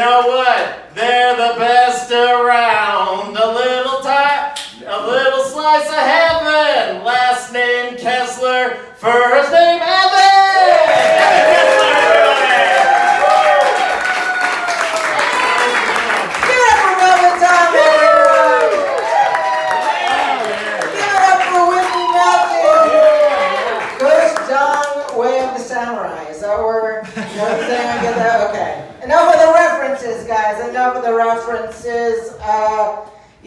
know what? They're the best around. A little slice of heaven. Last name Kessler, first name Evan. Kessler, everybody. Give it up for Robin Tom, everyone. Give it up for Whitney Melton. First Dong Way of the Samurai. Is that where you know what I'm saying? I get that? Okay. Enough of the references, guys. Enough of the references.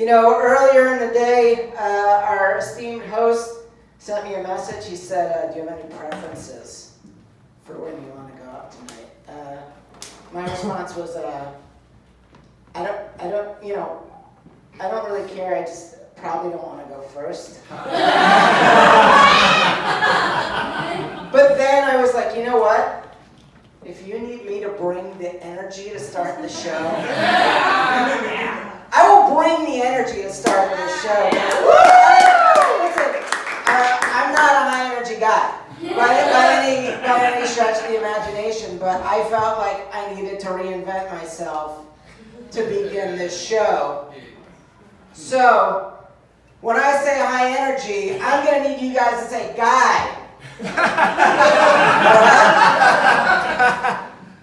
Earlier in the day, our esteemed host sent me a message. He said, do you have any preferences for when you want to go out tonight? My response was, I don't really care. I just probably don't want to go first. But then I was like, you know what? If you need me to bring the energy to start the show, I will bring the energy to start the show. Listen, I'm not a high energy guy by any stretch of the imagination, but I felt like I needed to reinvent myself to begin this show. So, when I say high energy, I'm going to need you guys to say, guy.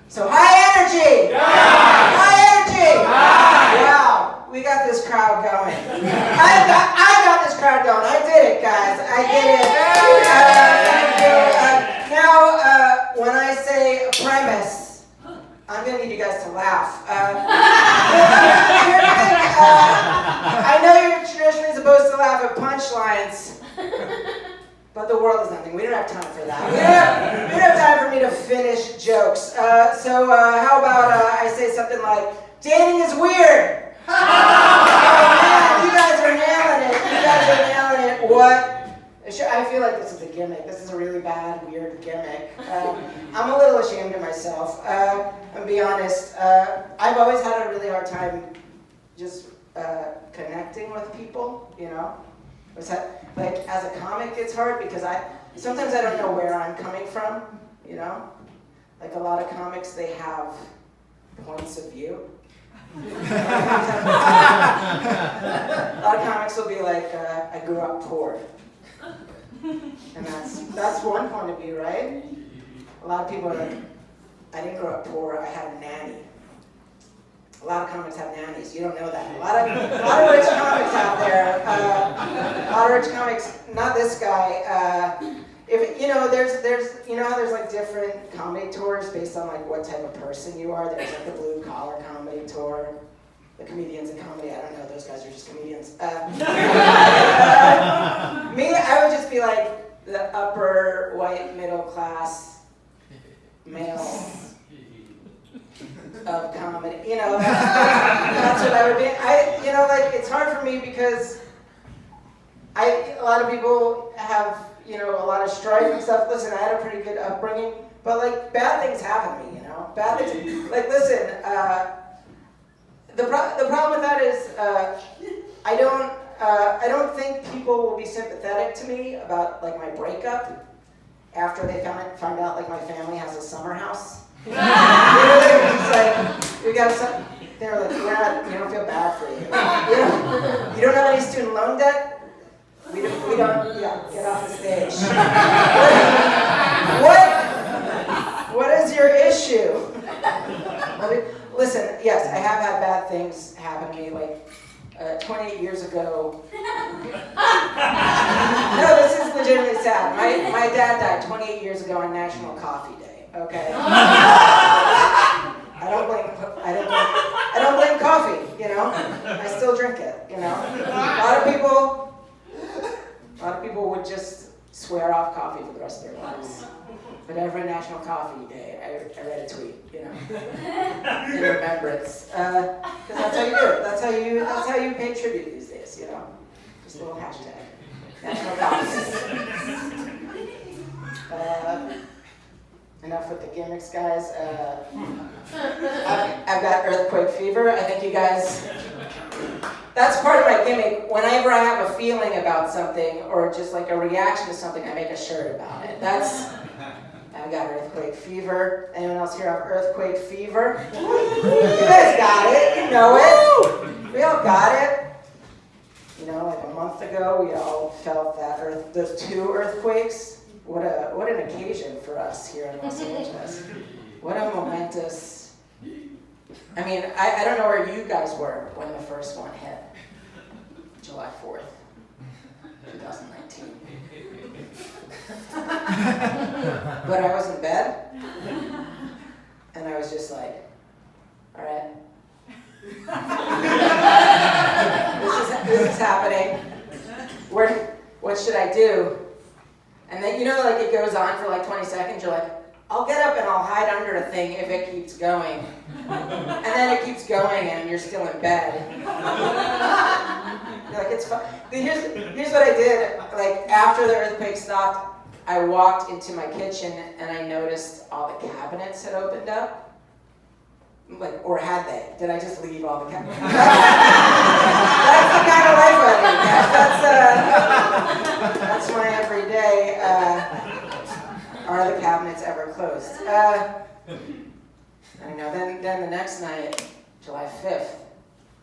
So high energy! High energy! Wow, we got this crowd going. I got this crowd going. I did it, guys. I did it. Thank you. Now, when I say premise, I'm going to need you guys to laugh. I know you're traditionally supposed to laugh at punchlines. But the world is nothing. We don't have time for that. We don't have time for me to finish jokes. So how about I say something like, dating is weird. Oh man, you guys are nailing it. What? I feel like this is a gimmick. This is a really bad, weird gimmick. I'm a little ashamed of myself. I'll be honest. I've always had a really hard time just connecting with people, you know? Like, as a comic, it's hard because sometimes I don't know where I'm coming from, you know? Like, a lot of comics, they have points of view. A lot of comics will be like, I grew up poor. And that's one point of view, right? A lot of people are like, I didn't grow up poor, I had a nanny. A lot of comics have nannies. You don't know that. A lot of rich comics out there. A lot of rich comics. Not this guy. If you know, there's how there's like different comedy tours based on like what type of person you are. There's like the blue collar comedy tour. The comedians in comedy. I don't know. Those guys are just comedians. Me, I would just be like the upper white middle class male of comedy, that's what I would be. It's hard for me because a lot of people have, a lot of strife and stuff. Listen, I had a pretty good upbringing, but like bad things happen to me, bad things. Like, listen, the problem with that is I don't think people will be sympathetic to me about like my breakup after they find out like my family has a summer house. It's like, we got some, they're like, we don't feel bad for you. You don't have any student loan debt? We don't, get off the stage. What is your issue? Listen, yes, I have had bad things happen to me, like 28 years ago. No, this is legitimately sad. My dad died 28 years ago on National Coffee Day. Okay. I don't blame coffee. I still drink it. A lot of people would just swear off coffee for the rest of their lives. But every National Coffee Day, I read a tweet. In remembrance. Because that's how you do it. That's how you pay tribute these days. Just a little hashtag. National Coffee Day. Enough with the gimmicks, guys. I've got earthquake fever. I think you guys... That's part of my gimmick. Whenever I have a feeling about something or just like a reaction to something, I make a shirt about it. I've got earthquake fever. Anyone else here have earthquake fever? You guys got it. You know it. We all got it. You know, like a month ago, we all felt that those 2 earthquakes. What an occasion for us here in Los Angeles. What a momentous. I mean, I don't know where you guys were when the first one hit. July 4th, 2019. But I was in bed, and I was just like, all right. This is happening. What should I do? And then, you know, like it goes on for like 20 seconds. You're like, I'll get up and I'll hide under a thing if it keeps going. And then it keeps going and you're still in bed. You're like, it's fun. Here's what I did. Like after the earthquake stopped, I walked into my kitchen and I noticed all the cabinets had opened up. Like, or had they? Did I just leave all the cabinets? That's the kind of life I lead. That's my everyday. Are the cabinets ever closed? I don't know. Then the next night, July 5th,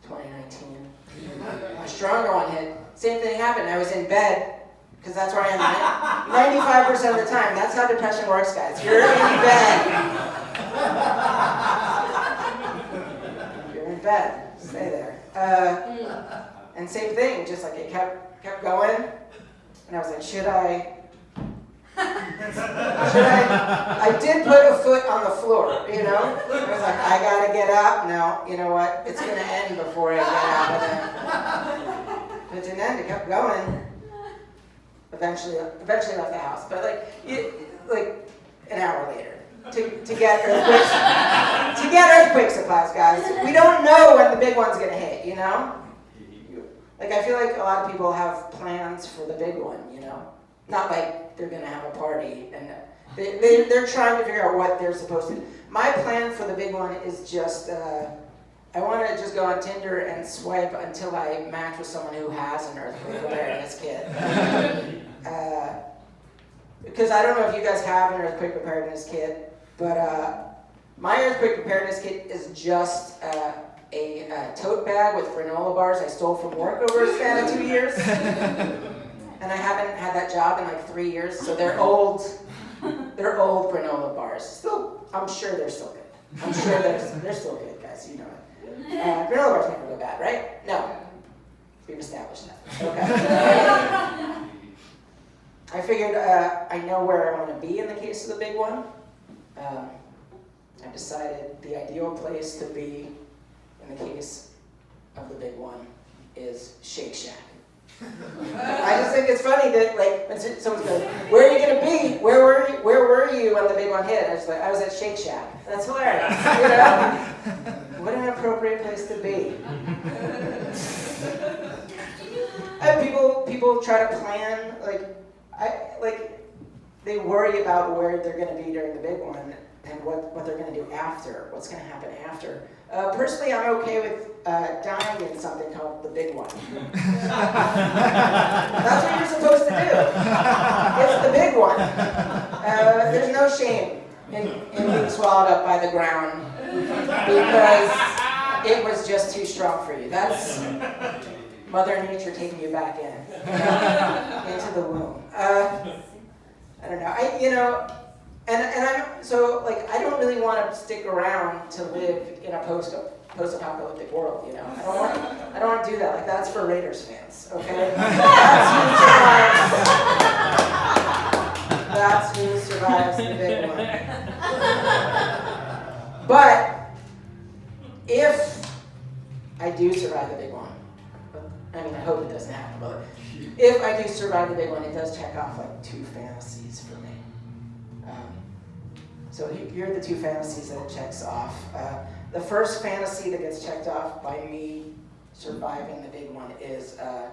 2019, a stronger one hit. Same thing happened. I was in bed, because that's where I am 95% of the time. That's how depression works, guys. You're in bed. You're in bed. Stay there. And same thing, just like it kept going. And I was like, should I? I did put a foot on the floor, you know? I was like, I gotta get up. No, you know what? It's gonna end before I get out of there. But it didn't end, it kept going. Eventually left the house. But like an hour later. To get earthquake supplies, guys. We don't know when the big one's gonna hit, you know? Like I feel like a lot of people have plans for the big one, you know? Not like they're gonna have a party and they're trying to figure out what they're supposed to do. My plan for the big one is just I want to just go on Tinder and swipe until I match with someone who has an earthquake preparedness kit. Because I don't know if you guys have an earthquake preparedness kit, but my earthquake preparedness kit is just a tote bag with granola bars I stole from work over a span of 2 years. And I haven't had that job in like 3 years, so they're old granola bars. Still, I'm sure they're still good. I'm sure they're still good, guys. You know it. Granola bars never go bad, right? No. We've established that. Okay. I figured I know where I want to be in the case of the big one. I decided the ideal place to be in the case of the big one is Shake Shack. I just think it's funny that like when someone's going, where are you gonna be? Where were you when the big one hit? I was like, I was at Shake Shack. That's hilarious. You know? What an appropriate place to be. And people try to plan they worry about where they're gonna be during the big one and what they're gonna do after. What's gonna happen after? Personally, I'm okay with dying in something called the big one. That's what you're supposed to do. It's the big one. There's no shame in being swallowed up by the ground because it was just too strong for you. That's Mother Nature taking you back into the womb. I don't know. And I'm so like I don't really want to stick around to live in a post-apocalyptic world, you know. I don't want to do that. Like that's for Raiders fans, okay? That's who survives the big one. But if I do survive the big one, I mean I hope it doesn't happen, but if I do survive the big one, it does check off like 2 fantasies for me. So here are the 2 fantasies that it checks off. The first fantasy that gets checked off by me surviving the big one is I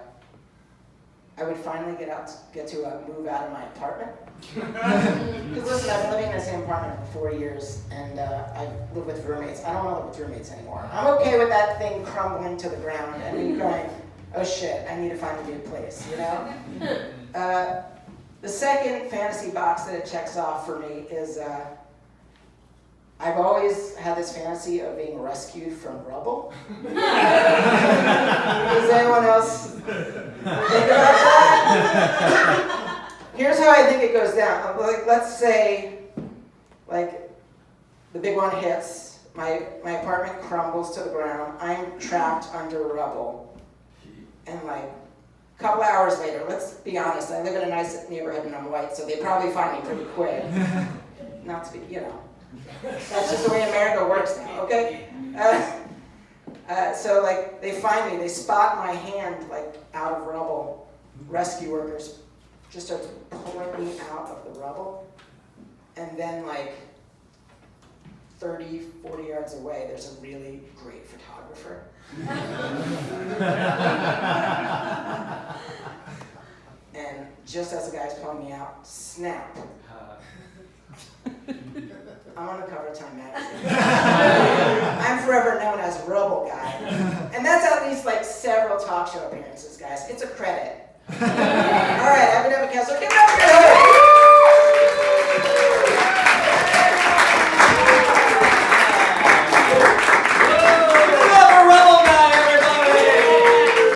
would finally get to move out of my apartment. Because listen, I've been living in the same apartment for 4 years, and I live with roommates. I don't want to live with roommates anymore. I'm okay with that thing crumbling to the ground and me going, oh shit, I need to find a new place, you know? The second fantasy box that it checks off for me is I've always had this fantasy of being rescued from rubble. Does anyone else think about that? Here's how I think it goes down. Like, let's say, like, the big one hits, my apartment crumbles to the ground, I'm trapped under rubble, and like, a couple hours later, let's be honest, I live in a nice neighborhood and I'm white, so they probably find me pretty quick. Not to be, you know. That's just the way America works now, okay? So like, they find me, they spot my hand like out of rubble. Rescue workers just start pulling me out of the rubble. And then like 30, 40 yards away, there's a really great photographer. And just as the guy's pulling me out, snap. I'm on the cover of Time magazine. I'm forever known as Rubble Guy. And that's at least like several talk show appearances, guys. It's a credit. All right, I've been Kessler. Give it up for your host.